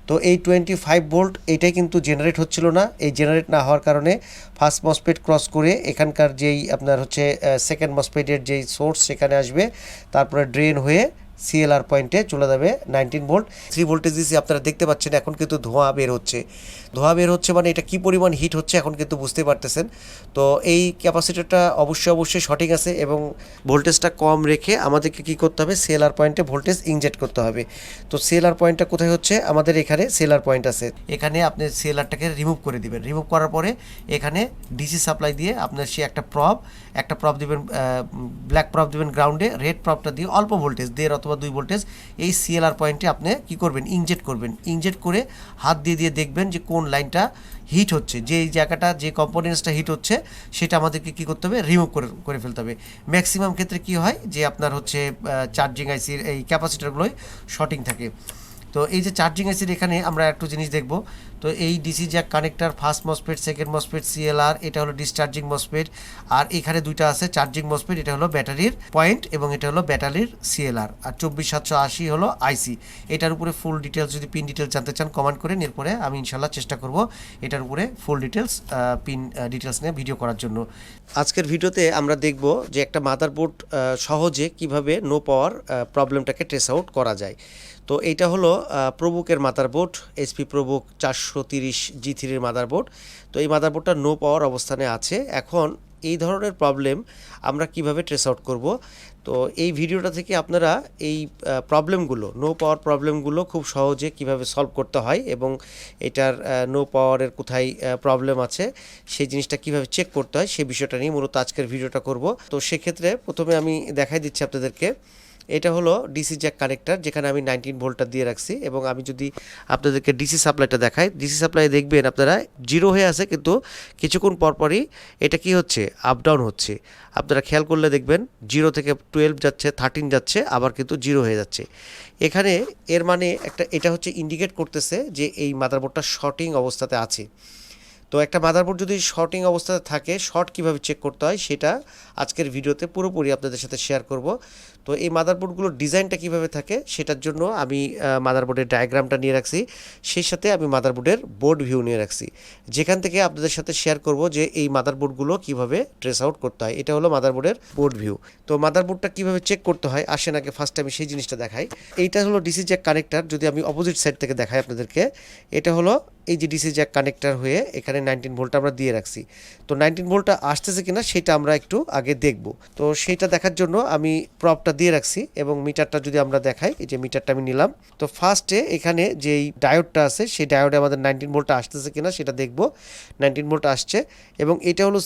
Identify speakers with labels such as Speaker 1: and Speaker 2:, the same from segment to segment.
Speaker 1: তো এই 25 ভোল্ট এইটাই কিন্তু জেনারেট হচ্ছিল না। এই জেনারেট না হওয়ার কারণে ফার্স্ট মসফেট ক্রস করে এখানকার যেই আপনার হচ্ছে সেকেন্ড মসফেটের যেই সোর্স সেখানে আসবে, তারপরে ড্রেন হয়ে সিএলআর পয়েন্টে চলে যাবে 19 ভোল্ট। 3 ভোল্টেজ দিয়েছি, আপনারা দেখতে পাচ্ছেন এখন কিন্তু ধোঁয়া বের হচ্ছে। ধোঁয়া বের হচ্ছে মানে এটা কি পরিমাণ হিট হচ্ছে এখন কিন্তু বুঝতে পারতেছেন। তো এই ক্যাপাসিটরটা অবশ্যই সঠিক আছে এবং ভোল্টেজটা কম রেখে আমাদেরকে কি করতে হবে, সিএলআর পয়েন্টে ভোল্টেজ ইনজেক্ট করতে হবে। তো সিএলআর পয়েন্টটা কোথায় হচ্ছে, আমাদের এখানে সিএলআর পয়েন্ট আছে, এখানে আপনি সিএলআরটাকে রিমুভ করে দিবেন। রিমুভ করার পরে এখানে ডিসি সাপ্লাই দিয়ে আপনার সে একটা প্রপ দিবেন, ব্ল্যাক প্রপ দিবেন গ্রাউন্ডে, রেড প্রপটা দিয়ে অল্প ভোল্টেজ 1.5 অথবা 2 ভোল্টেজ এই সিএলআর পয়েন্টে আপনি কি করবেন, ইনজেক্ট করবেন। ইনজেক্ট করে হাত দিয়ে দেখবেন যে কোন লাইনটা হিট হচ্ছে, যে জায়গাটা যে কম্পোনেন্টসটা হিট হচ্ছে সেটা আমাদেরকে কী করতে হবে, রিমুভ করে ফেলতে হবে। ম্যাক্সিমাম ক্ষেত্রে কি হয় যে আপনার হচ্ছে চার্জিং আইসির এই ক্যাপাসিটারগুলোই শর্টিং থাকে। তো এই যে চার্জিং আইসির এখানে আমরা একটু জিনিস দেখব। তো এই DC Jack connector, first MOSFET, second MOSFET, CLR, এটা হলো ডিসচার্জিং মসফেট, আর এখানে দুইটা আছে চার্জিং মসফেট, এটা হলো ব্যাটারির পয়েন্ট এবং এটা হলো ব্যাটারির সিএলআর, আর 24780 হলো আইসি। এটার উপরে ফুল ডিটেলস যদি পিন ডিটেলস জানতে চান কমেন্ট করেন, এরপরে আমি ইনশাল্লাহ চেষ্টা করব এটার উপরে ফুল ডিটেলস পিন ডিটেলস নিয়ে ভিডিও করার জন্য। আজকের ভিডিওতে আমরা দেখব যে একটা মাদারবোর্ড সহজে কিভাবে নো পাওয়ার প্রবলেমটাকে ট্রেস আউট করা যায়। তো এইটা হলো প্রবুকের motherboard, HP ProBook 430 G3 motherboard. তো এই মাদারবোর্ডটা নো পাওয়ার অবস্থানে আছে। এখন এই ধরনের প্রবলেম আমরা কিভাবে ট্রেস আউট করব, তো এই ভিডিওটা থেকে আপনারা এই প্রবলেমগুলো, নো পাওয়ার প্রবলেমগুলো খুব সহজে কিভাবে সলভ করতে হয় এবং এটার নো পাওয়ারের কোথায় প্রবলেম আছে সেই জিনিসটা কিভাবে চেক করতে হয় সেই বিষয়টা নিয়ে মূলত আজকের ভিডিওটা করব। তো সেক্ষেত্রে প্রথমে আমি দেখাই দিচ্ছি আপনাদেরকে। এটা হলো ডিসি জ্যাক কানেক্টর, যেখানে আমি 19 ভোল্টটা দিয়ে রাখছি এবং আমি যদি আপনাদেরকে ডিসি সাপ্লাইটা দেখাই, ডিসি সাপ্লাই দেখবেন আপনারা জিরো হয়ে আছে, কিন্তু কিছুক্ষণ পরপরই এটা কি হচ্ছে, আপ ডাউন হচ্ছে। আপনারা খেয়াল করলে দেখবেন 0 থেকে 12 যাচ্ছে, 13 যাচ্ছে, আবার কিন্তু জিরো হয়ে যাচ্ছে। এখানে এর মানে এটা হচ্ছে ইন্ডিকেট করতেছে যে এই মাদারবোর্ডটা শর্টিং অবস্থাতে আছে। তো একটা মাদারবোর্ড যদি শর্টিং অবস্থাতে থাকে, শর্ট কিভাবে চেক করতে হয় সেটা আজকের ভিডিওতে পুরোপুরি আপনাদের সাথে শেয়ার করব। তো এই মাদারবোর্ডগুলোর ডিজাইনটা কিভাবে থাকে সেটার জন্য আমি মাদারবোর্ডের ডায়াগ্রামটা নিয়ে রাখছি, সেই সাথে আমি মাদারবোর্ডের বোর্ড ভিউ নিয়ে রাখছি, যেখান থেকে আপনাদের সাথে শেয়ার করব যে এই মাদারবোর্ডগুলো কিভাবে ট্রেস আউট করতে হয়। এটা হলো মাদারবোর্ডের বোর্ড ভিউ। তো মাদারবোর্ডটা কিভাবে চেক করতে হয় আসেন আগে ফার্স্ট আমি সেই জিনিসটা দেখাই। এইটা হলো ডিসি জ্যাক কানেক্টর, যদি আমি অপোজিট সাইড থেকে দেখাই আপনাদেরকে। এটা হলো এই যে ডিসি জ্যাক কানেক্টর হয়ে এখানে 19 ভোল্ট আমরা দিয়ে রাখছি। তো 19 ভোল্টটা আসতেছে কিনা সেটা আমরা একটু আগে দেখব। তো সেইটা দেখার জন্য আমি প্রপটা দিয়ে রাখছি এবং মিটারটা যদি আমরা দেখাই, এই যে মিটারটা আমি নিলাম। তো ফার্স্টে এখানে যেই ডায়োডটা আছে সেই ডায়োডে আমাদের 19 ভোল্টটা আসতেছে কিনা সেটা দেখব। 19 ভোল্ট আসছে এবং এটা হলো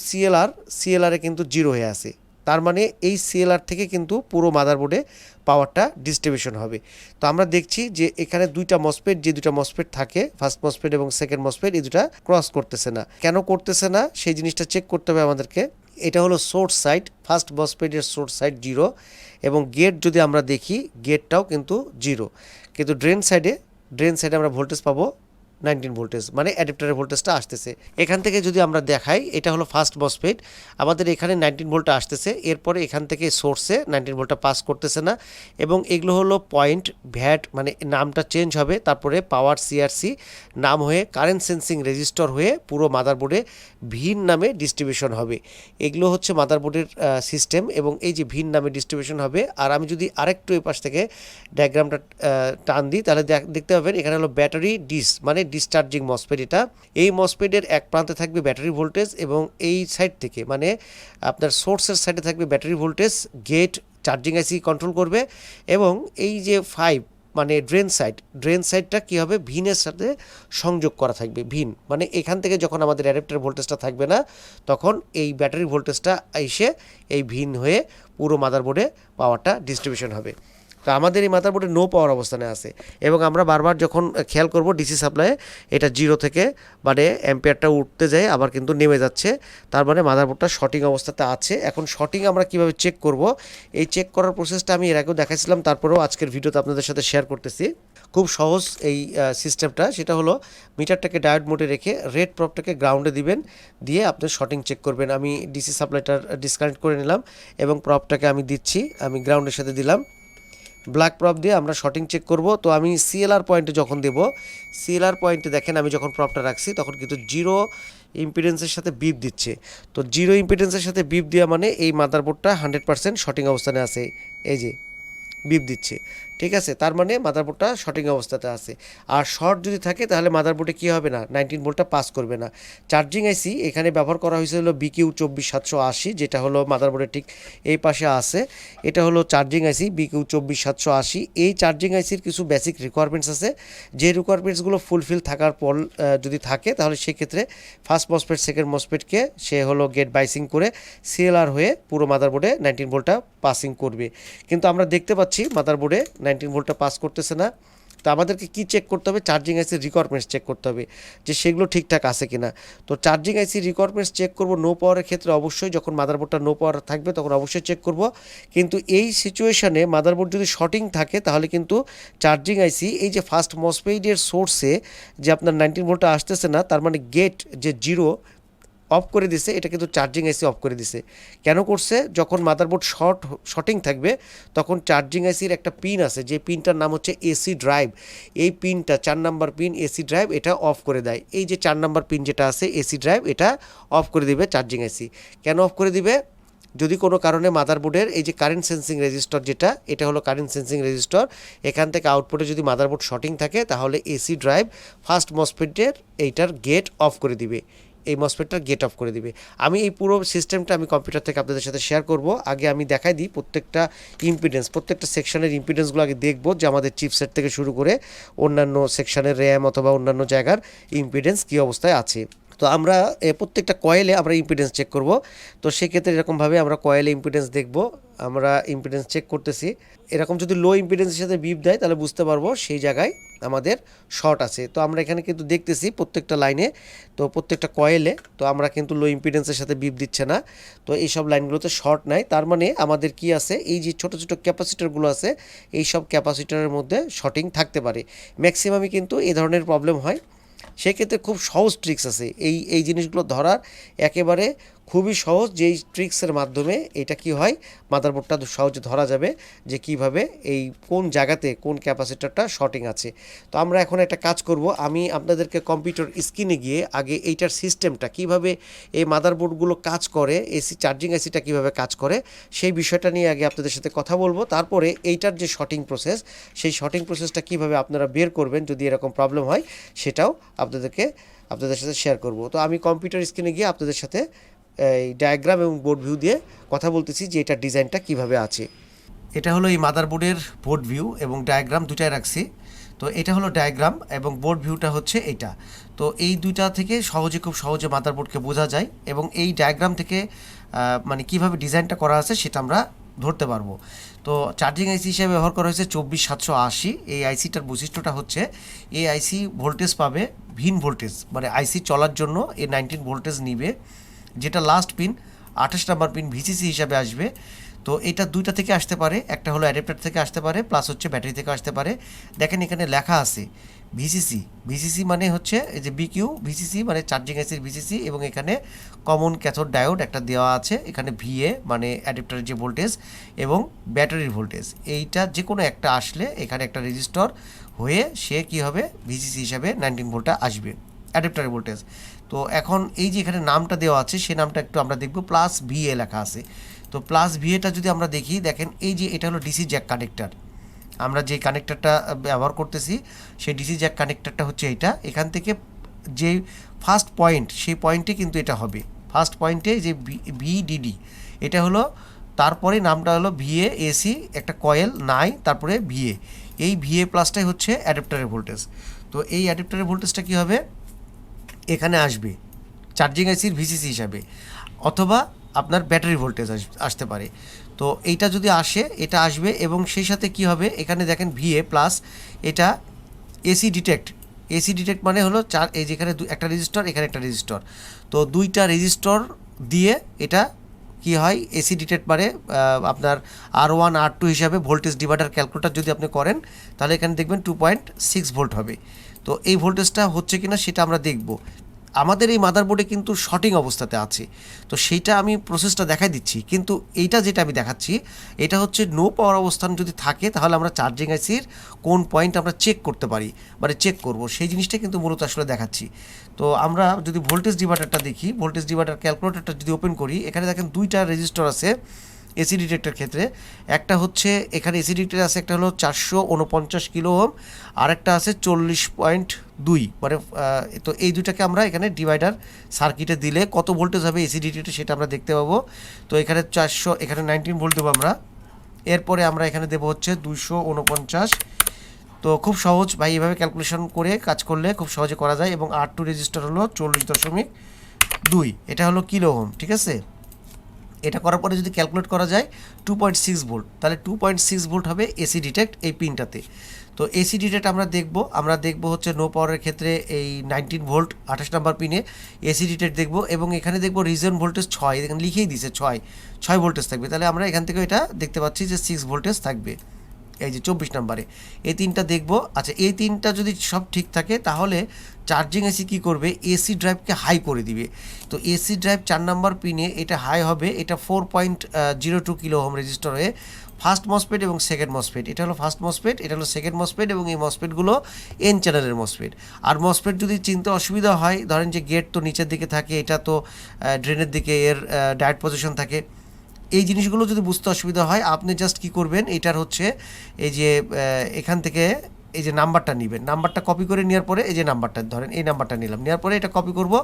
Speaker 1: সিএলআরে কিন্তু জিরো হয়ে আছে। তার মানে এই সিএলআর থেকে কিন্তু পুরো মাদারবোর্ডে পাওয়ারটা ডিস্ট্রিবিউশন হবে। তো আমরা দেখছি যে এখানে দুইটা মসফেট থাকে, ফার্স্ট মসফেট এবং সেকেন্ড মসফেট, এই দুটা ক্রস করতেছে না। কেন করতেছে না সেই জিনিসটা চেক করতে হবে আমাদেরকে। এটা হলো সোর্স সাইড, ফার্স্ট মসফেটের সোর্স সাইড জিরো এবং গেট যদি আমরা দেখি গেটটাও কিন্তু জিরো, কিন্তু ড্রেন সাইডে আমরা ভোল্টেজ পাবো 19 ভোল্টেজ, মানে অ্যাডাপ্টারের ভোল্টেজটা আসতেছে। এখান থেকে যদি আমরা দেখাই, এটা হলো ফার্স্ট মসফেট, আমাদের এখানে 19 ভোল্টটা আসতেছে, এরপরে এখান থেকে সোর্সে 19 ভোল্টটা পাস করতেছে না এবং এগুলো হলো পয়েন্ট ভ্যাট, মানে নামটা চেঞ্জ হবে, তারপরে পাওয়ার সিআরসি নাম হয়ে কারেন্ট সেন্সিং রেজিস্টর হয়ে পুরো মাদারবোর্ডে ভিন নামে ডিস্ট্রিবিউশন হবে। এগুলো হচ্ছে মাদারবোর্ডের সিস্টেম এবং এই যে ভিন নামে ডিস্ট্রিবিউশন হবে। আর আমি যদি আরেকটু এই পাশ থেকে ডায়াগ্রামটা টান দিই তাহলে দেখতে পাবেন এখানে হলো ব্যাটারি মানে ডিসচার্জিং মসফেট। এটা এই মসফেটের এক প্রান্তে থাকবে ব্যাটারি ভোল্টেজ এবং এই সাইড থেকে মানে আপনার সোর্সের সাইডে থাকবে battery voltage, gate charging IC control করবে এবং এই যে 5 মানে ড্রেন সাইডটা কী হবে, ভিনের সাথে সংযোগ করা থাকবে। ভিন মানে এখান থেকে যখন আমাদের অ্যাডাপ্টার ভোল্টেজটা থাকবে না তখন এই ব্যাটারি ভোল্টেজটা এসে এই ভিন হয়ে পুরো মাদারবোর্ডে পাওয়ারটা ডিস্ট্রিবিউশন হবে। তো আমাদের এই মাদারবোর্ডে নো পাওয়ার অবস্থানে আছে এবং আমরা বারবার যখন খেয়াল করব ডিসি সাপ্লাই এটা জিরো থেকে মানে অ্যাম্পিয়ারটা উঠতে যায় আবার কিন্তু নেমে যাচ্ছে, তার মানে মাদারবোর্ডটা শর্টিং অবস্থাতে আছে। এখন শর্টিং আমরা কিভাবে চেক করব, এই চেক করার প্রসেসটা আমি এর আগেও দেখাইছিলাম, তারপরেও আজকের ভিডিওতে আপনাদের সাথে শেয়ার করতেছি। খুব সহজ এই সিস্টেমটা, সেটা হলো মিটারটাকে ডায়োড মোডে রেখে রেড প্রপটাকে গ্রাউন্ডে দিবেন, দিয়ে আপনি শর্টিং চেক করবেন। আমি ডিসি সাপ্লাইটার ডিসকানেক্ট করে নিলাম এবং প্রপটাকে আমি দিচ্ছি, আমি গ্রাউন্ডের সাথে দিলাম, ব্ল্যাক প্রপ দিয়ে আমরা শর্টিং চেক করব। তো আমি সিএলআর পয়েন্টে যখন দেব, সিএলআর পয়েন্টে দেখেন আমি যখন প্রপটা রাখছি তখন কিন্তু জিরো ইম্পিডেন্সের সাথে বিপ দিচ্ছে। তো জিরো ইম্পিডেন্সের সাথে বিপ দেওয়া মানে এই মাদারবোর্ডটা 100% শর্টিং অবস্থানে আছে, এই যে বিপ দিচ্ছে, ঠিক আছে, তার মানে মাদারবোর্ডটা শর্টিং অবস্থাতে আছে। আর শর্ট যদি থাকে তাহলে মাদারবোর্ডে কী হবে না, 19 ভোল্টটা পাস করবে না। চার্জিং আইসি এখানে ব্যবহার করা হয়েছে হলো BQ24780, যেটা হলো মাদারবোর্ডের ঠিক এই পাশে আছে। এটা হলো চার্জিং আইসি BQ24780। এই চার্জিং আইসির কিছু বেসিক রিকোয়ারমেন্টস আছে, যে রিকোয়ারমেন্টসগুলো ফুলফিল থাকার পর যদি থাকে তাহলে সেক্ষেত্রে ফার্স্ট মসফেট সেকেন্ড মসফেটকে সে হলো গেট বাইসিং করে সিএলআর হয়ে পুরো মাদারবোর্ডে 19 ভোল্টটা পাসিং করবে। কিন্তু আমরা দেখতে পাচ্ছি মাদারবোর্ডে 19 ভোল্টটা পাস করতেছে না। তো আমাদেরকে কি চেক করতে হবে, চার্জিং আইসির রিকোয়ারমেন্টস চেক করতে হবে যে সেগুলো ঠিকঠাক আছে কিনা। তো চার্জিং আইসির রিকোয়ারমেন্টস চেক করব নো পাওয়ারের ক্ষেত্রে, অবশ্যই যখন মাদারবোর্ডটা নো পাওয়ার থাকবে তখন অবশ্যই চেক করব। কিন্তু এই সিচুয়েশনে মাদারবোর্ড যদি শর্টিং থাকে তাহলে কিন্তু চার্জিং আইসি এই যে ফার্স্ট মসফেটের সোর্সে যে আপনার 19 ভোল্টটা আসতেছে না, তার মানে গেট যে জিরো অফ করে দিছে, এটা কিন্তু চার্জিং আইসি অফ করে দিছে। কেন করছে, যখন মাদারবোর্ড শর্টিং থাকবে তখন চার্জিং আইসির একটা পিন আছে, যে পিনটার নাম হচ্ছে এসি ড্রাইভ। এই পিনটা 4 নাম্বার পিন এসি ড্রাইভ, এটা অফ করে দেয়। এই যে 4 নাম্বার পিন যেটা আছে এসি ড্রাইভ, এটা অফ করে দিবে চার্জিং আইসি। কেন অফ করে দিবে, যদি কোনো কারণে মাদারবোর্ডের এই যে কারেন্ট সেন্সিং রেজিস্টর, যেটা এটা হলো কারেন্ট সেন্সিং রেজিস্টর, এখান থেকে আউটপুটে যদি মাদারবোর্ড শর্টিং থাকে তাহলে এসি ড্রাইভ ফার্স্ট মসফেটের এইটার গেট অফ করে দিবে, এই মসফেটটার গেট অফ করে দিবে। আমি এই পুরো সিস্টেমটা আমি কম্পিউটার থেকে আপনাদের সাথে শেয়ার করব। আগে আমি দেখাই দিই প্রত্যেকটা ইম্পিডেন্স, প্রত্যেকটা সেকশনের ইম্পিডেন্সগুলো আগে দেখব, যে আমাদের চিপসেট থেকে শুরু করে অন্যান্য সেকশনের র্যাম অথবা অন্যান্য জায়গার ইম্পিডেন্স কী অবস্থায় আছে। তো আমরা প্রত্যেকটা কয়েলে আমরা ইম্পিডেন্স চেক করব। তো সেক্ষেত্রে এরকমভাবে আমরা কয়েলে ইম্পিডেন্স দেখব, আমরা ইম্পিডেন্স চেক করতেছি। এরকম যদি লো ইম্পিডেন্সের সাথে বিপ দেয় তাহলে বুঝতে পারবো সেই জায়গায় আমাদের শর্ট আছে। তো আমরা এখানে কিন্তু দেখতেছি প্রত্যেকটা লাইনে, তো প্রত্যেকটা কয়েলে, তো আমরা কিন্তু লো ইম্পিডেন্সের সাথে বিপ দিচ্ছে না, তো এই সব লাইনগুলোতে শর্ট নাই। তার মানে আমাদের কি আছে, এই যে ছোটো ছোটো ক্যাপাসিটারগুলো আছে, এই সব ক্যাপাসিটারের মধ্যে শর্টিং থাকতে পারে। ম্যাক্সিমামই কিন্তু এই ধরনের প্রবলেম হয়। সেক্ষেত্রে খুব সহজ ট্রিক্স আছে এই জিনিসগুলো ধরার, একেবারে খুবই সহজ, যেই ট্রিক্সের মাধ্যমে এটা কি হয়, মাদারবোর্ডটা সহজে ধরা যাবে যে কিভাবে এই কোন জায়গাতে কোন ক্যাপাসিটারটা শর্টিং আছে। তো আমরা এখন একটা কাজ করব, আমি আপনাদেরকে কম্পিউটার স্ক্রিনে গিয়ে আগে এইটার সিস্টেমটা কিভাবে, এই মাদারবোর্ডগুলো কাজ করে, এসি চার্জিং আইসিটা কিভাবে কাজ করে সেই বিষয়টা নিয়ে আগে আপনাদের সাথে কথা বলবো। তারপরে এইটার যে শর্টিং প্রসেস, সেই শর্টিং প্রসেসটা কিভাবে আপনারা বের করবেন যদি এরকম প্রবলেম হয়, সেটাও আপনাদের সাথে শেয়ার করব। তো আমি কম্পিউটার স্ক্রিনে গিয়ে আপনাদের সাথে এই ডায়াগ্রাম এবং বোর্ড ভিউ দিয়ে কথা বলতেছি যে এটার ডিজাইনটা কিভাবে আছে। এটা হলো এই মাদারবোর্ডের বোর্ড ভিউ এবং ডায়াগ্রাম দুটাই রাখছি। তো এটা হলো ডায়াগ্রাম এবং বোর্ড ভিউটা হচ্ছে এইটা। তো এই দুইটা থেকে খুব সহজে মাদারবোর্ডকে বোঝা যায়, এবং এই ডায়াগ্রাম থেকে মানে কিভাবে ডিজাইনটা করা আছে সেটা আমরা ধরতে পারবো। তো চার্জিং আইসি হিসেবে ব্যবহার করা হয়েছে 24780। এই আইসিটার বৈশিষ্ট্যটা হচ্ছে এই আইসি ভোল্টেজ পাবে ভিন ভোল্টেজ, মানে আইসি চলার জন্য এই 19 ভোল্টেজ নিবে, যেটা last pin 28 number pin VCC হিসাবে আসবে। তো এটা দুইটা থেকে আসতে পারে, একটা হলো অ্যাডাপ্টার থেকে আসতে পারে, প্লাস হচ্ছে ব্যাটারি থেকে আসতে পারে। দেখেন এখানে লেখা আছে ভিসিসি মানে হচ্ছে এই যে বিকিউ ভিসিসি মানে চার্জিং আইসির ভিসিসি, এবং এখানে কমন ক্যাথোড ডায়োড একটা দেওয়া আছে, এখানে ভিএ মানে অ্যাডাপ্টারের যে ভোল্টেজ এবং ব্যাটারির ভোল্টেজ, এইটা যে কোনো একটা আসলে এখানে একটা রেজিস্টর হয়ে সে কী হবে, ভিসিসি হিসাবে 19 ভোল্টটা আসবে অ্যাডাপ্টারের ভোল্টেজ। তো এখন এই যে এখানে নামটা দেওয়া আছে সেই নামটা একটু আমরা দেখব, প্লাস ভিএ লেখা আছে। তো প্লাস ভিএটা যদি আমরা দেখি, দেখেন এই যে এটা হলো ডিসি জ্যাক কানেক্টর, আমরা যে কানেক্টরটা ব্যবহার করতেছি সেই ডিসি জ্যাক কানেক্টরটা হচ্ছে এইটা। এখান থেকে যে ফার্স্ট পয়েন্ট, সেই পয়েন্টে কিন্তু এটা হবে ফার্স্ট পয়েন্টে যে ভিডিডি, এটা হলো, তারপরে নামটা হলো ভিএ এসি, একটা কয়েল নাই, তারপরে ভিএ, এই ভিএ প্লাসটাই হচ্ছে অ্যাডাপ্টারের ভোল্টেজ। তো এই অ্যাডাপ্টারের ভোল্টেজটা কী হবে, এখানে আসবে চার্জিং আইসির ভিসিসি হিসাবে, অথবা আপনার ব্যাটারি ভোল্টেজ আসতে পারে। তো এইটা যদি আসে, এটা আসবে, এবং সেই সাথে কি হবে, এখানে দেখেন ভিএ প্লাস, এটা এসি ডিটেক্ট মানে হলো এই যেখানে একটা রেজিস্টর, এখানে একটা রেজিস্টর, তো দুইটা রেজিস্টর দিয়ে এটা কি হয়, এসি ডিটেক্ট মানে আপনার R1 R2 হিসাবে ভোল্টেজ ডিভাইডার ক্যালকুলেটার যদি আপনি করেন তাহলে এখানে দেখবেন 2.6 ভোল্ট হবে। তো এই ভোল্টেজটা হচ্ছে কিনা সেটা আমরা দেখব। আমাদের এই মাদারবোর্ডে কিন্তু শর্টিং অবস্থাতে আছে, তো সেইটা আমি প্রসেসটা দেখাই দিচ্ছি। কিন্তু এইটা যেটা আমি দেখাচ্ছি এটা হচ্ছে নো পাওয়ার অবস্থান যদি থাকে তাহলে আমরা চার্জিং আইসির কোন পয়েন্ট আমরা চেক করতে পারি, মানে চেক করব সেই জিনিসটা কিন্তু মূলত আসলে দেখাচ্ছি। তো আমরা যদি ভোল্টেজ ডিভাইডারটা দেখি, ভোল্টেজ ডিভাইডার ক্যালকুলেটরটা যদি ওপেন করি, এখানে দেখেন দুইটা রেজিস্টর আছে এসি ডিটেক্টর ক্ষেত্রে। একটা হচ্ছে এখানে এসি ডিটেক্টর আছে, একটা হলো 449 কিলো ওহম, আর একটা আছে 40.2, মানে তো এই দুটাকে আমরা এখানে ডিভাইডার সার্কিটে দিলে কত ভোল্টেজ হবে এসি ডিটেক্টর সেটা আমরা দেখতে পাবো। তো এখানে 400, এখানে 19 ভোল্ট দেবো আমরা। এরপরে আমরা এখানে দেবো হচ্ছে 249। তো খুব সহজ ভাই, এভাবে ক্যালকুলেশন করে কাজ করলে খুব সহজে করা যায়। এবং R2 রেজিস্টার হলো 40.2, এটা হলো কিলো ওহম, ঠিক আছে। এটা করার পরে যদি ক্যালকুলেট করা যায় 2.6 ভোল্ট, তাহলে 2.6 ভোল্ট হবে এসি ডিটেক্ট এই পিনটাতে। তো এসি ডিটেক্ট আমরা দেখব হচ্ছে নো পাওয়ারের ক্ষেত্রে এই 19 ভোল্ট 28 নম্বর পিনে এসি ডিটেক্ট দেখব। এবং এখানে দেখব রিজন ভোল্টেজ 6, এখানে লিখেই দিছে 6 ভোল্টেজ থাকবে। তাহলে আমরা এখান থেকে এটা দেখতে পাচ্ছি যে 6 ভোল্টেজ থাকবে এই যে 24 নম্বরে। এই তিনটা দেখব। আচ্ছা, এই তিনটা যদি সব ঠিক থাকে তাহলে চার্জিং এসি কী করবে, এসি ড্রাইভকে হাই করে দিবে। তো এসি ড্রাইভ 4 নম্বর পিনে এটা হাই হবে, এটা 4.02 কিলো ওহম রেজিস্টার হয়ে ফার্স্ট মসফেট এবং সেকেন্ড মসফেট, এটা হলো ফার্স্ট মসফেট, এটা হলো সেকেন্ড মসফেট, এবং এই মসফেটগুলো এন চ্যানেলের মসফেট। আর মসফেট যদি চিনতে অসুবিধা হয়, ধরেন যে গেট তো নিচের দিকে থাকে, এটা তো ড্রেনের দিকে এর ডায়েট পজিশন থাকে, এই জিনিসগুলো যদি বুঝতে অসুবিধা হয় আপনি জাস্ট কী করবেন, এটার হচ্ছে এই যে এখান থেকে এই যে নাম্বারটা নেবেন, নাম্বারটা কপি করে নেওয়ার পরে এই যে নাম্বারটা ধরেন এই নাম্বারটা নিলাম, নেওয়ার পরে এটা কপি করব।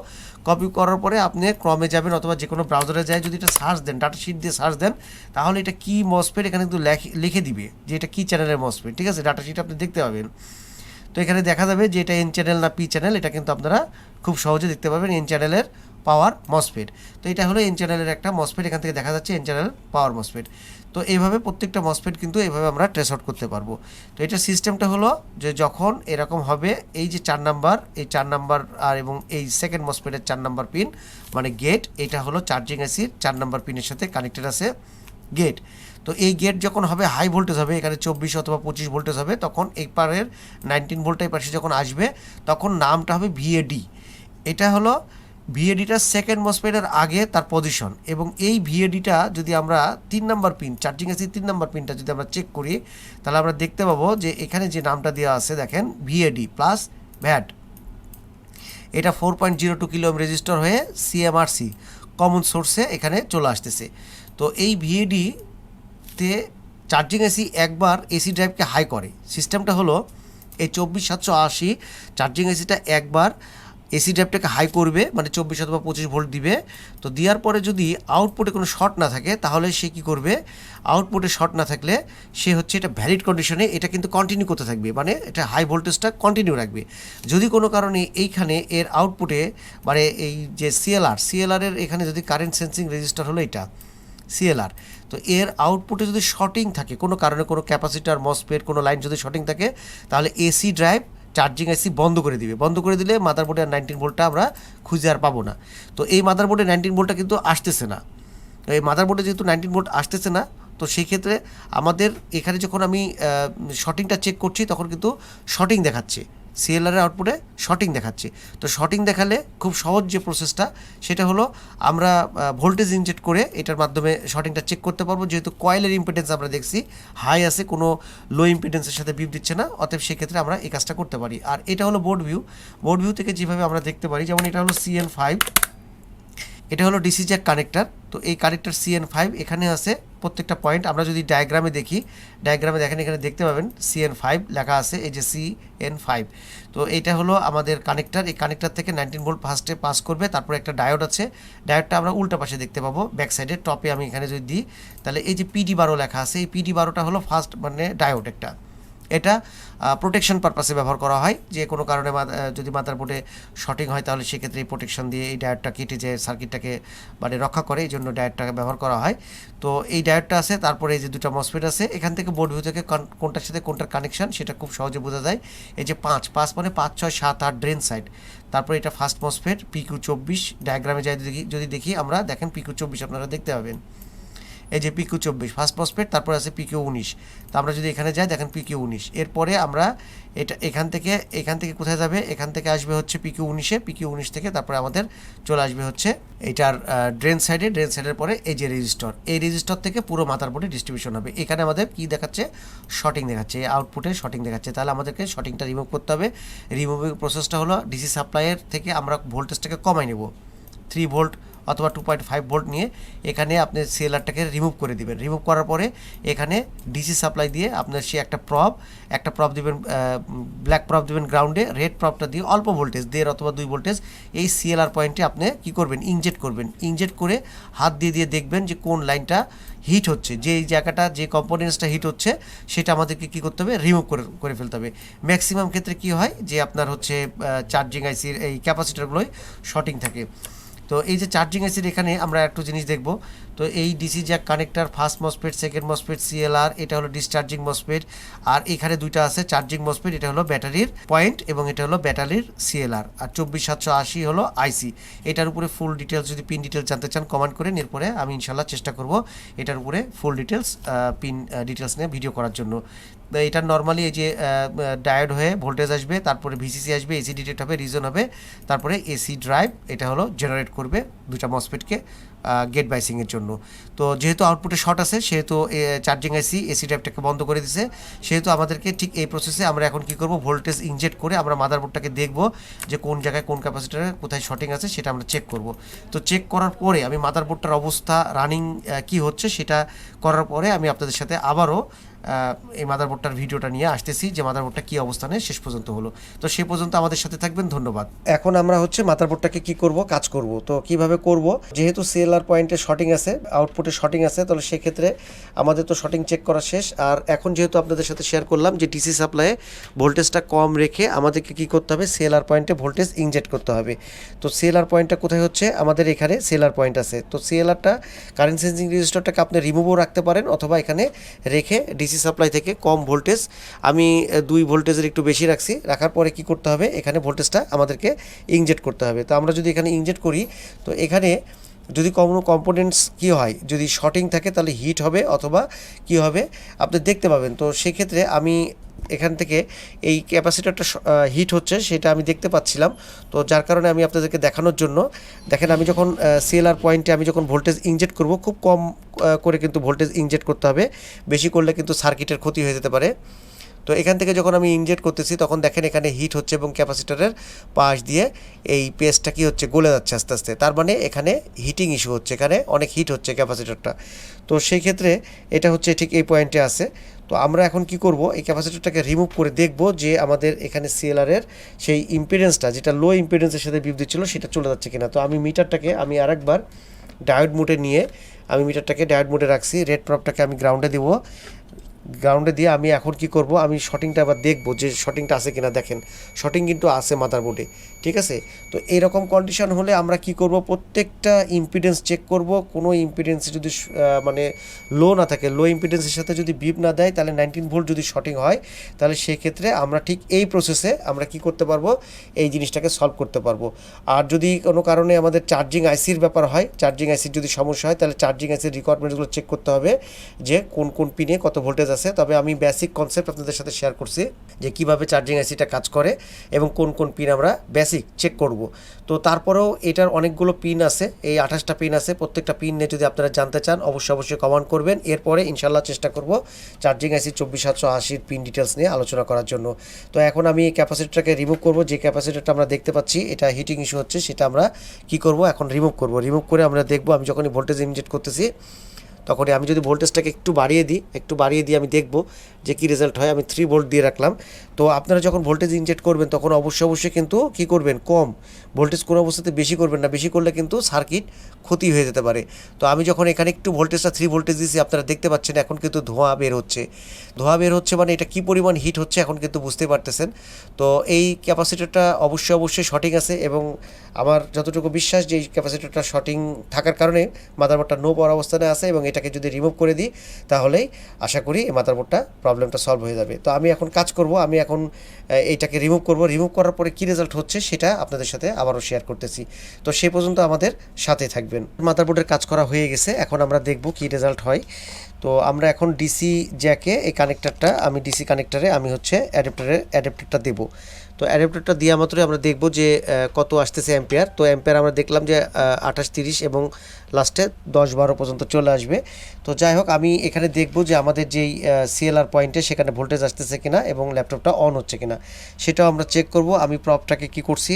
Speaker 1: কপি করার পরে আপনি ক্রমে যাবেন অথবা যে কোনো ব্রাউজারে যায় যদি এটা সার্চ দেন, ডাটা শিট দিয়ে সার্চ দেন, তাহলে এটা কি মসফেট এখানে কিন্তু লিখে দিবে যে এটা কী চ্যানেলের মসফেট, ঠিক আছে। ডাটা শিট আপনি দেখতে পাবেন। তো এখানে দেখা যাবে যে এটা এন চ্যানেল না পি চ্যানেল, এটা কিন্তু আপনারা খুব সহজে দেখতে পাবেন এন চ্যানেলের পাওয়ার মসফেট। তো এটা হলো এন চ্যানেলের একটা মসফেট, এখান থেকে দেখা যাচ্ছে এন চ্যানেল পাওয়ার মসফেট। তো এইভাবে প্রত্যেকটা মসফেট কিন্তু এইভাবে আমরা ট্রেস আউট করতে পারবো। তো এটা সিস্টেমটা হলো যে যখন এরকম হবে, এই যে 4 নাম্বার, এই 4 নাম্বার আর এবং এই সেকেন্ড মসফেটের 4 নাম্বার পিন মানে গেট, এটা হলো চার্জিং এসির 4 নাম্বার পিনের সাথে কানেক্টেড আছে গেট। তো এই গেট যখন হবে হাই ভোল্টেজ হবে, এখানে 24 অথবা 25 ভোল্টেজ হবে, তখন এই পারের 19 ভোল্ট এই পাশে যখন আসবে তখন নামটা হবে ভিএডি। এটা হলো ভিএডিটা সেকেন্ড মসফেটের আগে তার পজিশন। এবং এই ভিএডিটা যদি আমরা 3 number pin, charging AC 3 number পিনটা যদি আমরা চেক করি, তাহলে আমরা দেখতে পাবো যে এখানে যে নামটা দেওয়া আছে দেখেন ভিএডি প্লাস ভ্যাট, এটা 4.02 কিলো ওহম রেজিস্টার হয়ে সিএমআরসি কমন সোর্সে এখানে চলে আসতেছে। তো এই ভিএডিতে চার্জিং এসি একবার এসি ড্রাইভকে হাই করে। সিস্টেমটা হলো এই 24780 চার্জিং এসিটা একবার এসি ড্রাইভটাকে হাই করবে, মানে 24 অথবা 25 ভোল্ট দিবে। তো দেওয়ার পরে যদি আউটপুটে কোনো শর্ট না থাকে তাহলে সে কী করবে, আউটপুটে শর্ট না থাকলে সে হচ্ছে এটা ভ্যালিড কন্ডিশনে এটা কিন্তু কন্টিনিউ করতে থাকবে, মানে এটা হাই ভোল্টেজটা কন্টিনিউ রাখবে। যদি কোনো কারণে এইখানে এর আউটপুটে মানে এই যে সিএলআরের এখানে যদি কারেন্ট সেন্সিং রেজিস্টার হলো এটা সিএলআর, তো এর আউটপুটে যদি শর্টিং থাকে কোনো কারণে, কোনো ক্যাপাসিটার মসফেট কোনো লাইন যদি শর্টিং থাকে, তাহলে এসি ড্রাইভ চার্জিং এসি বন্ধ করে দিবে। বন্ধ করে দিলে মাদারবোর্ডে আর 19 ভোল্টটা আমরা খুঁজে আর পাবো না। তো এই মাদারবোর্ডে 19 ভোল্টটা কিন্তু আসতেছে না। এই মাদারবোর্ডে যেহেতু 19 ভোল্ট আসতেছে না, তো সেই ক্ষেত্রে আমাদের এখানে যখন আমি শর্টিংটা চেক করছি তখন কিন্তু শর্টিং দেখাচ্ছে, সিএলআর আউটপুটে শর্টিং দেখাচ্ছে। তো শর্টিং দেখালে খুব সহজ যে প্রসেসটা সেটা হলো আমরা ভোল্টেজ ইনজেক্ট করে এটার মাধ্যমে শর্টিংটা চেক করতে পারবো। যেহেতু কয়েলের ইম্পিডেন্স আমরা দেখছি হাই আছে, কোনো লো ইম্পিডেন্সের সাথে বিপ দিচ্ছে না, অতএব সেক্ষেত্রে আমরা এই কাজটা করতে পারি। আর এটা হলো বোর্ড ভিউ থেকে যেভাবে আমরা দেখতে পারি, যেমন এটা হলো CN5, এটা হলো ডিসি জ্যাক কানেক্টার। তো এই কানেক্টার CN5 এখানে আছে প্রত্যেকটা পয়েন্ট। আমরা যদি ডায়াগ্রামে দেখি, ডায়াগ্রামে দেখেন এখানে দেখতে পাবেন CN5 লেখা আছে, এই যে CN5। তো এইটা হলো আমাদের কানেক্টার। এই কানেক্টার থেকে 19 ভোল্ট ফার্স্টে পাস করবে, তারপরে একটা ডায়োড আছে, ডায়োডটা আমরা উল্টা পাশে দেখতে পাবো ব্যাক সাইডে টপে। আমি এখানে যদি দিই তাহলে এই যে PD12 লেখা আছে, এই PD12টা হলো ফার্স্ট মানে ডায়োড একটা, এটা প্রোটেকশন পারপাসে ব্যবহার করা হয়। যে কোনো কারণে যদি মাদারবোর্ডে শর্টিং হয় তাহলে সেক্ষেত্রে এই প্রোটেকশন দিয়ে এই ডায়োডটা কেটে যে সার্কিটটাকে মানে রক্ষা করে, এই জন্য ডায়োডটাকে ব্যবহার করা হয়। তো এই ডায়োডটা আছে, তারপরে এই যে দুটো মসফেট আছে, এখান থেকে বোর্ড ভিউ থেকে কোনটার সাথে কোনটার কানেকশন সেটা খুব সহজে বোঝা যায়। এই যে 5 মানে 5, 6, 7, 8 ড্রেন সাইড, তারপরে এটা ফার্স্ট মসফেট PQ24 ডায়াগ্রামে যাই যদি দেখি আমরা, দেখেন PQ24 আপনারা দেখতে পাবেন। এই যে পিকিউ 24 ফার্স্ট মসফেট, তারপর আছে পিকিউ 19। তো আমরা যদি এখানে যাই দেখেন পিকিউ 19। এরপরে আমরা এটা এখান থেকে কোথায় যাবে, এখান থেকে আসবে হচ্ছে পিকিউ 19-এ, পিকিউ 19 থেকে তারপরে আমাদের চলে আসবে হচ্ছে এইটার ড্রেন সাইডের পরে এই যে রেজিস্টার, এই রেজিস্টার থেকে পুরো মাদারবোর্ডে ডিস্ট্রিবিউশন হবে। এখানে আমাদের কি দেখাচ্ছে, শর্টিং দেখাচ্ছে, এই আউটপুটে শর্টিং দেখাচ্ছে। তাহলে আমাদেরকে শর্টিংটা রিমুভ করতে হবে। রিমুভিং প্রসেসটা হলো ডিসি সাপ্লাইয়ের থেকে আমরা ভোল্টেজটাকে কমাই নেব, 3 ভোল্ট অথবা 2.5 ভোল্ট নিয়ে এখানে আপনি সিএলআরটাকে রিমুভ করে দিবেন। রিমুভ করার পরে এখানে ডিসি সাপ্লাই দিয়ে আপনার সে একটা প্রব দিবেন, ব্ল্যাক প্রব দিবেন গ্রাউন্ডে, রেড প্রবটা দিয়ে অল্প ভোল্টেজ 1.5 অথবা 2 ভোল্টেজ এই সিএলআর পয়েন্টে আপনি কি করবেন, ইনজেক্ট করবেন। ইনজেক্ট করে হাত দিয়ে দেখবেন যে কোন লাইনটা হিট হচ্ছে, যে এই জায়গাটা যে কম্পোনেন্টসটা হিট হচ্ছে সেটা আমাদেরকে কী করতে হবে, রিমুভ করে ফেলতে হবে। ম্যাক্সিমাম ক্ষেত্রে কি হয় যে আপনার হচ্ছে চার্জিং আইসির এই ক্যাপাসিটারগুলোই শর্টিং থাকে। তো এই যে চার্জিং আইসির এখানে আমরা একটু জিনিস দেখব। তো এই DC Jack connector, first MOSFET, second MOSFET, CLR, এটা হলো ডিসচার্জিং মসফেট। আর এখানে দুইটা আছে চার্জিং মসফেট, এটা হলো ব্যাটারির পয়েন্ট এবং এটা হলো ব্যাটারির সিএলআর। আর 24780 হলো আইসি। এটার উপরে ফুল ডিটেলস, যদি পিন ডিটেলস জানতে চান কমেন্ট করেন, এরপরে আমি ইনশাল্লাহ চেষ্টা করব এটার উপরে ফুল ডিটেলস পিন ডিটেলস নিয়ে ভিডিও করার জন্য। এটা নর্মালি এই যে ডায়োড হয়ে ভোল্টেজ আসবে, তারপরে ভিসিসি আসবে, এসি ডিটেক্ট হবে, রিজন হবে, তারপরে এসি ড্রাইভ এটা হলো জেনারেট করবে দুটা মসফেটকে গেট বাইসিংয়ের জন্য। তো যেহেতু আউটপুটে শর্ট আছে সেহেতু চার্জিং আইসি এসি ড্রাইভটাকে বন্ধ করে দিছে, সেহেতু আমাদেরকে ঠিক এই প্রসেসে আমরা এখন কি করব, ভোল্টেজ ইনজেক্ট করে আমরা মাদারবোর্ডটাকে দেখব যে কোন জায়গায় কোন ক্যাপাসিটারে কোথায় শর্টিং আছে সেটা আমরা চেক করব। তো চেক করার পরে আমি মাদারবোর্ডটার অবস্থা রানিং কি হচ্ছে সেটা করার পরে আমি আপনাদের সাথে আবারও এই মাদারবোর্ডটার ভিডিওটা নিয়ে আসতেছি যে মাদারবোর্ডটা কী অবস্থানে শেষ পর্যন্ত হলো। তো সে পর্যন্ত আমাদের সাথে থাকবেন, ধন্যবাদ। এখন আমরা হচ্ছে মাদারবোর্ডটাকে কি করব, কাজ করব। তো কিভাবে করব, যেহেতু সিএলআর পয়েন্টে শর্টিং আছে, আউটপুটে শর্টিং আছে, তাহলে সেক্ষেত্রে আমাদের তো শর্টিং চেক করা শেষ। আর এখন যেহেতু আপনাদের সাথে শেয়ার করলাম যে ডিসি সাপ্লাইয়ে ভোল্টেজটা কম রেখে আমাদেরকে কি করতে হবে, সিএলআর পয়েন্টে ভোল্টেজ ইনজেক্ট করতে হবে। তো সিএলআর পয়েন্টটা কোথায় হচ্ছে, আমাদের এখানে সিএলআর পয়েন্ট আছে। তো সিএলআরটা কারেন্ট সেন্সিং রেজিস্টারটাকে আপনি রিমুভও রাখতে পারেন অথবা এখানে রেখে ডিসি সাপ্লাই থেকে কম ভোল্টেজ, আমি 2 ভোল্টেজের একটু বেশি রাখছি, রাখার পরে কি করতে হবে, এখানে ভোল্টেজটা আমাদেরকে ইনজেক্ট করতে হবে। তো আমরা যদি এখানে ইনজেক্ট করি, তো এখানে যদি কোনো কম্পোনেন্টস কি হয়, যদি শর্টিং থাকে তাহলে হিট হবে অথবা কি হবে আপনি দেখতে পাবেন। তো সেক্ষেত্রে আমি এখান থেকে এই ক্যাপাসিটারটা হিট হচ্ছে সেটা আমি দেখতে পাচ্ছিলাম। তো যার কারণে আমি আপনাদেরকে দেখানোর জন্য, দেখেন আমি যখন সিএলআর পয়েন্টে আমি যখন ভোল্টেজ ইনজেক্ট করব, খুব কম করে কিন্তু ভোল্টেজ ইনজেক্ট করতে হবে, বেশি করলে কিন্তু সার্কিটের ক্ষতি হয়ে যেতে পারে। তো এখান থেকে যখন আমি ইনজেক্ট করতেছি তখন দেখেন এখানে হিট হচ্ছে এবং ক্যাপাসিটারের পাশ দিয়ে এই পেস্টটা কি হচ্ছে, গলে যাচ্ছে আস্তে আস্তে। তার মানে এখানে হিটিং ইস্যু হচ্ছে, এখানে অনেক হিট হচ্ছে ক্যাপাসিটারটা। তো সেই ক্ষেত্রে এটা হচ্ছে ঠিক এই পয়েন্টে আছে। তো আমরা এখন কি করব, এই ক্যাপাসিটারটাকে রিমুভ করে দেখব যে আমাদের এখানে সিএলআরের সেই ইম্পিডেন্সটা, যেটা লো ইম্পিডেন্সের সাথে বিপ দিচ্ছিল, সেটা চলে যাচ্ছে কিনা। তো আমি মিটারটাকে আমি আরেকবার ডায়োড মোডে নিয়ে আমি মিটারটাকে ডায়োড মোডে রাখছি, রেড প্রবটাকে আমি গ্রাউন্ডে দেবো। গ্রাউন্ডে দিয়ে আমি এখন কি করব, আমি শর্টিংটা আবার দেখব যে শর্টিংটা আছে কিনা। দেখেন শর্টিং কিন্তু আছে মাদারবোর্ডে, ঠিক আছে। তো এইরকম কন্ডিশন হলে আমরা কি করব, প্রত্যেকটা ইম্পিডেন্স চেক করব। কোনো ইম্পিডেন্সে যদি মানে লো না থাকে, লো ইম্পিডেন্সের সাথে যদি বিপ না দেয়, তাহলে 19 ভোল্ট যদি শর্টিং হয়, তাহলে সেক্ষেত্রে আমরা ঠিক এই প্রসেসে আমরা কি করতে পারবো, এই জিনিসটাকে সলভ করতে পারবো। আর যদি কোনো কারণে আমাদের চার্জিং আইসির ব্যাপার হয়, চার্জিং আইসির যদি সমস্যা হয়, তাহলে চার্জিং আইসির রিকোয়ারমেন্টসগুলো চেক করতে হবে যে কোন কোন পিনে কত ভোল্টেজ আছে। তবে আমি বেসিক কনসেপ্ট আপনাদের সাথে শেয়ার করছি যে কিভাবে চার্জিং আইসিটা কাজ করে এবং কোন কোন পিন আমরা বেসিক চেক করব। তো তারপরেও এটার অনেকগুলো পিন আছে, এই 28টা পিন আছে। প্রত্যেকটা পিন নিয়ে যদি আপনারা জানতে চান অবশ্যই কমেন্ট করবেন। এরপরে ইনশাল্লাহ চেষ্টা করব চার্জিং আইসি 24780 পিন ডিটেলস নিয়ে আলোচনা করার জন্য। তো এখন আমি এই ক্যাপাসিটারটাকে রিমুভ করব। যে ক্যাপাসিটারটা আমরা দেখতে পাচ্ছি এটা হিটিং ইস্যু হচ্ছে, সেটা আমরা কি করব, এখন রিমুভ করব। রিমুভ করে আমরা দেখব, আমি যখনই ভোল্টেজ ইনজেক্ট করতেছি তখনই আমি যদি ভোল্টেজটাকে একটু বাড়িয়ে দিই আমি দেখব যে কী রেজাল্ট হয়। আমি 3 ভোল্ট দিয়ে রাখলাম। তো আপনারা যখন ভোল্টেজ ইনজেক্ট করবেন তখন অবশ্যই কিন্তু কী করবেন, কম ভোল্টেজ কোনো অবস্থাতে বেশি করবেন না, বেশি করলে কিন্তু সার্কিট ক্ষতি হয়ে যেতে পারে। তো আমি যখন এখানে একটু ভোল্টেজটা 3 ভোল্টেজ দিয়েছি, আপনারা দেখতে পাচ্ছেন এখন কিন্তু ধোঁয়া বের হচ্ছে, মানে এটা কী পরিমাণ হিট হচ্ছে এখন কিন্তু বুঝতে পারতেছেন। তো এই ক্যাপাসিটারটা অবশ্যই সঠিক আছে এবং আমার যতটুকু বিশ্বাস যে এই ক্যাপাসিটারটা সঠিক থাকার কারণে মাদারবোর্ডটা নো পাওয়ার অবস্থানে আছে এবং এটাকে যদি রিমুভ করে দিই তাহলেই আশা করি এই মাদারবোর্ডটা প্রবলেমটা সলভ হয়ে যাবে। তো আমি এখন কাজ করব, আমি এখন এইটাকে রিমুভ করব। রিমুভ করার পরে কী রেজাল্ট হচ্ছে সেটা আপনাদের সাথে আবারও শেয়ার করতেছি। তো সেই পর্যন্ত আমাদের সাথে থাকবেন। মাদারবোর্ডের কাজ করা হয়ে গেছে, এখন আমরা দেখব কী রেজাল্ট হয়। তো আমরা এখন ডিসি জ্যাকে এই কানেক্টারটা আমি ডিসি কানেক্টারে আমি হচ্ছে অ্যাডাপ্টারটা দেবো। তো অ্যাডাপ্টারটা দেওয়া মাত্রই আমরা দেখব যে কত আসতেছে অ্যাম্পিয়ার। তো অ্যাম্পিয়ার আমরা দেখলাম যে 28, 30 এবং লাস্টে 10, 12 পর্যন্ত চলে আসবে। তো যাই হোক, আমি এখানে দেখব যে আমাদের যেই সিএলআর পয়েন্টে সেখানে ভোল্টেজ আসতেছে কিনা এবং ল্যাপটপটা অন হচ্ছে কিনা সেটাও আমরা চেক করব। আমি প্রপটাকে কি করছি,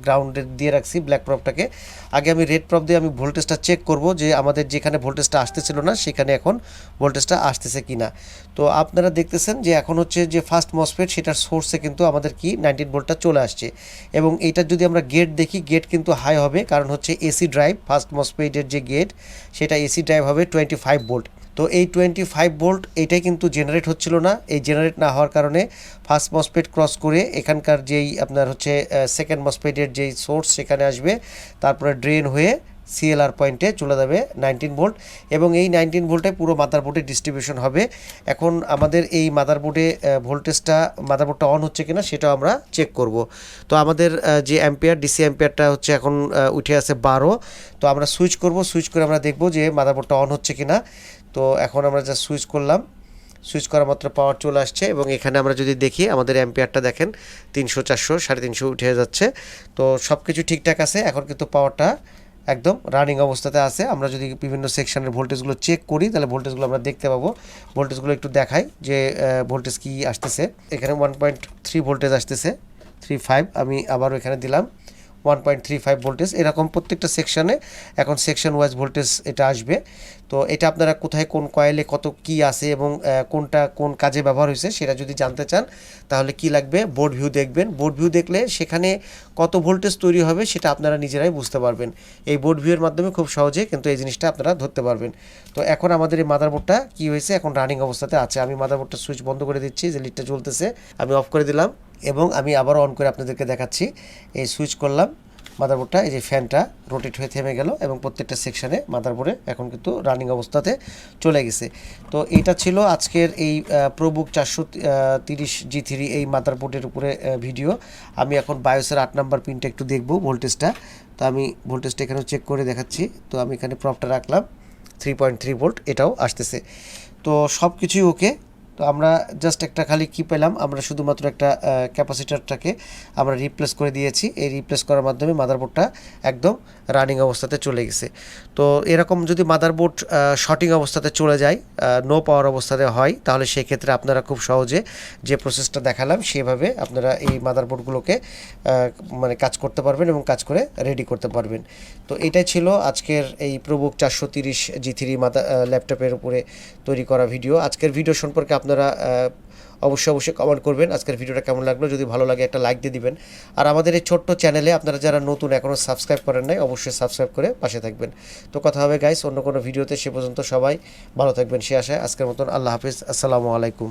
Speaker 1: গ্রাউন্ডে দিয়ে রাখছি ব্ল্যাক প্রপটাকে। আগে আমি রেড প্রপ দিয়ে আমি ভোল্টেজটা চেক করব যে আমাদের যেখানে ভোল্টেজটা আসতেছিল না সেখানে এখন ভোল্টেজটা আসতেছে কিনা। তো আপনারা দেখতেছেন যে এখন হচ্ছে যে ফার্স্ট মসফেট সেটার সোর্সে কিন্তু আমাদের কি 19 ভোল্টটা চলে আসছে। এবং এটা যদি আমরা গেট দেখি, গেট কিন্তু হাই হবে, কারণ হচ্ছে এসি ড্রাইভ ফার্স্ট মসফেটের যে গেট সেটা এসি ড্রাইভ হবে 25 ভোল্ট। তো এই 25 ভোল্ট এইটাই কিন্তু জেনারেট হচ্ছিল না। এই জেনারেট না হওয়ার কারণে ফার্স্ট মসফেট ক্রস করে এখানকার যেই আপনার হচ্ছে সেকেন্ড মসফেটের যেই সোর্স সেখানে আসবে, তারপরে ড্রেন হয়ে সিএলআর পয়েন্টে চলে যাবে 19 ভোল্ট এবং এই 19 ভোল্টে পুরো মাদারবোর্ডে ডিস্ট্রিবিউশন হবে। এখন আমাদের এই মাদারবোর্ডে মাদারবোর্ডটা অন হচ্ছে কিনা সেটাও আমরা চেক করব। তো আমাদের যে অ্যাম্পিয়ার ডিসি অ্যাম্পিয়ারটা হচ্ছে এখন উঠে আছে 12। তো আমরা সুইচ করব, সুইচ করে আমরা দেখব যে মাদারবোর্ডটা অন হচ্ছে কিনা। তো এখন আমরা যা সুইচ করলাম, সুইচ করা মাত্র পাওয়ার চলে আসছে এবং এখানে আমরা যদি দেখি আমাদের অ্যাম্পিয়ারটা দেখেন 300, 400, 350 উঠে যাচ্ছে। তো সব কিছু ঠিকঠাক আছে, এখন কিন্তু পাওয়ারটা একদম রানিং অবস্থাতে আছে। আমরা যদি বিভিন্ন সেকশনের ভোল্টেজগুলো চেক করি তাহলে ভোল্টেজগুলো আমরা দেখতে পাবো। ভোল্টেজগুলো একটু দেখাই যে ভোল্টেজ কি আসতেছে। এখানে 1.3 ভোল্টেজ আসতেছে, 35। আমি আবারও এখানে দিলাম 1.35 ভোল্টেজ। এরকম প্রত্যেকটা সেকশনে এখন সেকশন ওয়াইজ ভোল্টেজ এটা আসবে। তো এটা আপনারা কোথায় কোন কয়েলে কত কি আছে এবং কোনটা কোন কাজে ব্যবহার হয়েছে সেটা যদি জানতে চান তাহলে কি লাগবে, বোর্ড ভিউ দেখবেন। বোর্ড ভিউ দেখলে সেখানে কত ভোল্টেজ তৈরি হবে সেটা আপনারা নিজেরাই বুঝতে পারবেন। এই বোর্ড ভিউয়ের মাধ্যমে খুব সহজে কিন্তু এই জিনিসটা আপনারা ধরতে পারবেন। তো এখন আমাদের এই মাদারবোর্ডটা কি হয়েছে, এখন রানিং অবস্থাতে আছে। আমি মাদারবোর্ডটা সুইচ বন্ধ করে দিচ্ছি, যে লিডটা জ্বলতেছে আমি অফ করে দিলাম এবং আমি আবারও অন করে আপনাদেরকে দেখাচ্ছি। এই সুইচ করলাম, মাদারবোর্ডটা এই যে ফ্যানটা রোটেট হয়ে থেমে গেল এবং প্রত্যেকটা সেকশনে মাদারবোর্ডে এখন কিন্তু রানিং অবস্থাতে চলে গেছে। তো এটা ছিল আজকের এই প্রোবুক 430 G3 এই মাদারবোর্ডের উপরে ভিডিও। আমি এখন বায়োসের 8 নাম্বার পিনটা একটু দেখব ভোল্টেজটা। তো আমি ভোল্টেজটা এখানে চেক করে দেখাচ্ছি। তো আমি এখানে প্রপটা রাখলাম 3.3 ভোল্ট, এটাও আসতেছে। তো সব কিছুই ওকে। তো আমরা জাস্ট একটা খালি কি পেলাম, আমরা শুধুমাত্র একটা ক্যাপাসিটারটাকে আমরা রিপ্লেস করে দিয়েছি। এই রিপ্লেস করার মাধ্যমে মাদারবোর্ডটা একদম রানিং অবস্থাতে চলে গেছে। তো এরকম যদি মাদারবোর্ড শর্টিং অবস্থাতে চলে যায়, নো পাওয়ার অবস্থাতে হয়, তাহলে সেক্ষেত্রে আপনারা খুব সহজে যে প্রসেসটা দেখালাম সেভাবে আপনারা এই মাদারবোর্ডগুলোকে মানে কাজ করতে পারবেন এবং কাজ করে রেডি করতে পারবেন। তো এটাই ছিল আজকের এই প্রোবুক 430 G3 ল্যাপটপের উপরে তৈরি করা ভিডিও। আজকের ভিডিও সম্পর্কে আপনারা অবশ্যই কমেন্ট করবেন আজকের ভিডিওটা কেমন লাগলো। যদি ভালো লাগে একটা লাইক দিয়ে দিবেন। আর আমাদের এই ছোট্ট চ্যানেলে আপনারা যারা নতুন এখনও সাবস্ক্রাইব করেন নাই অবশ্যই সাবস্ক্রাইব করে পাশে থাকবেন। তো কথা হবে গাইস অন্য কোনো ভিডিওতে, সে পর্যন্ত সবাই ভালো থাকবেন সে আশায় আজকের মতন আল্লাহ হাফিজ, আসসালামু আলাইকুম।